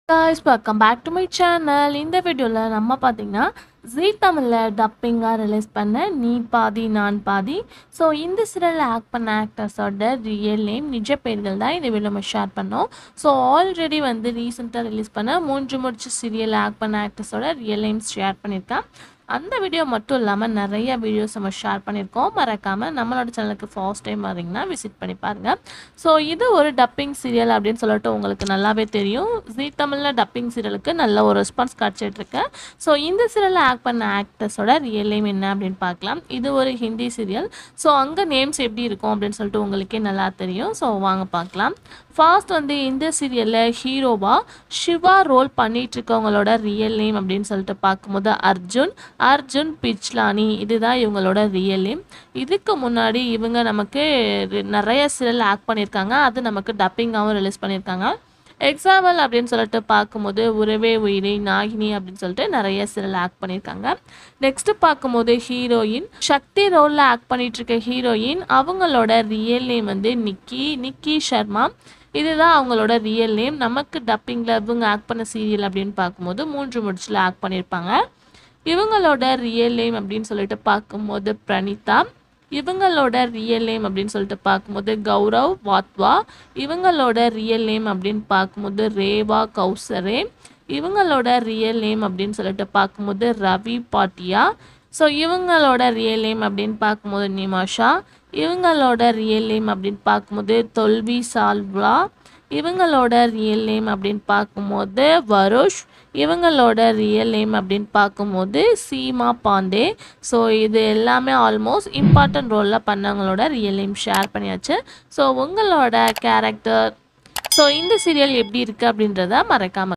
Guys, welcome back to my channel. இந்த வீடியோல நம்ம பாத்தீங்கன்னா ஜீ தமிழ்ல டப்பிங்கா ரிலீஸ் பண்ண நீ பாதி நான் பாதி. ஸோ இந்த சீரியல்ல ஆக்ட் பண்ண ஆக்டர்ஸோட ரியல் நேம் நிஜ பெயர்கள் தான் இந்த வீடியோ நம்ம ஷேர் பண்ணோம். ஸோ ஆல்ரெடி ரீசெண்டாக ரிலீஸ் பண்ண மூன்று முடிச்சு சீரியல் ஆக்ட் பண்ண ஆக்டர்ஸோட ரியல் நேம்ஸ் ஷேர் பண்ணியிருக்கேன். அந்த வீடியோ மட்டும் இல்லாமல் நிறைய வீடியோஸ் நம்ம ஷேர் பண்ணியிருக்கோம். மறக்காமல் நம்மளோட சேனலுக்கு ஃபர்ஸ்ட் டைம் வரீங்கன்னா விசிட் பண்ணி பாருங்கள். ஸோ இது ஒரு டப்பிங் சீரியல் அப்படின்னு சொல்லிட்டு உங்களுக்கு நல்லாவே தெரியும். ஜீ தமிழில் டப்பிங் சீரியலுக்கு நல்ல ஒரு ரெஸ்பான்ஸ் கிடச்சிட்ருக்கு. ஸோ இந்த சீரியலில் ஆக்ட் பண்ண ஆக்டர்ஸோட ரியல் நேம் என்ன அப்படின்னு பார்க்கலாம். இது ஒரு ஹிந்தி சீரியல். ஸோ அங்கே நேம்ஸ் எப்படி இருக்கும் அப்படின்னு சொல்லிட்டு உங்களுக்கே நல்லா தெரியும். ஸோ வாங்க பார்க்கலாம். ஃபர்ஸ்ட் இந்த சீரியலில் ஹீரோவா சிவா ரோல் பண்ணிட்டு இருக்கவங்களோட ரியல் நேம் அப்படின்னு சொல்லிட்டு பார்க்கும்போது அர்ஜுன் பிச்லானி, இதுதான் இவங்களோட ரியல் நேம். இதுக்கு முன்னாடி இவங்க நமக்கு நிறைய சீரியல் ஆக்ட் பண்ணியிருக்காங்க. அது நமக்கு டப்பிங்காகவும் ரிலீஸ் பண்ணியிருக்காங்க. எக்ஸாம்பிள் அப்படின்னு சொல்லிட்டு பார்க்கும்போது உறவே உயிரை, நாகினி அப்படின்னு சொல்லிட்டு நிறைய சீரியல் ஆக்ட் பண்ணியிருக்காங்க. நெக்ஸ்ட் பார்க்கும்போது ஹீரோயின் சக்தி ரோலில் ஆக்ட் பண்ணிட்டு இருக்க ஹீரோயின், அவங்களோட ரியல் நேம் நிக்கி சர்மா, இதுதான் அவங்களோட ரியல் நேம். நமக்கு டப்பிங்கில் இவங்க ஆக்ட் பண்ண சீரியல் அப்படின்னு பார்க்கும்போது மூன்று முடிச்சில் ஆக்ட் பண்ணியிருப்பாங்க. இவங்களோட ரியல் நேம் அப்படின்னு சொல்லிட்டு பார்க்கும்போது பிரணீதா, இவங்களோட ரியல் நேம் அப்படின்னு சொல்லிட்டு பார்க்கும்போது கௌரவ் வாத்வா, இவங்களோட ரியல் நேம் அப்படின்னு பார்க்கும்போது ரேவா கௌசரே, இவங்களோட ரியல் நேம் அப்படின்னு சொல்லிட்டு பார்க்கும்போது ரவி பாட்டியா. ஸோ இவங்களோட ரியல் நேம் அப்படின்னு பார்க்கும்போது நிமாஷா, இவங்களோட ரியல் நேம் அப்படின்னு பார்க்கும்போது தொல்வி சால்வா, இவங்களோட ரியல் நேம் அப்படின்னு பார்க்கும்போது வருஷ், இவங்களோட ரியல் நேம் அப்படின்னு பார்க்கும்போது சீமா பாண்டே. ஸோ இது எல்லாமே ஆல்மோஸ்ட் இம்பார்ட்டன்ட் ரோலில் பண்ணவங்களோட ரியல் நேம் ஷேர் பண்ணியாச்சு. ஸோ உங்களோட கேரக்டர் இந்த சீரியல் எப்படி இருக்குது அப்படின்றத மறக்காம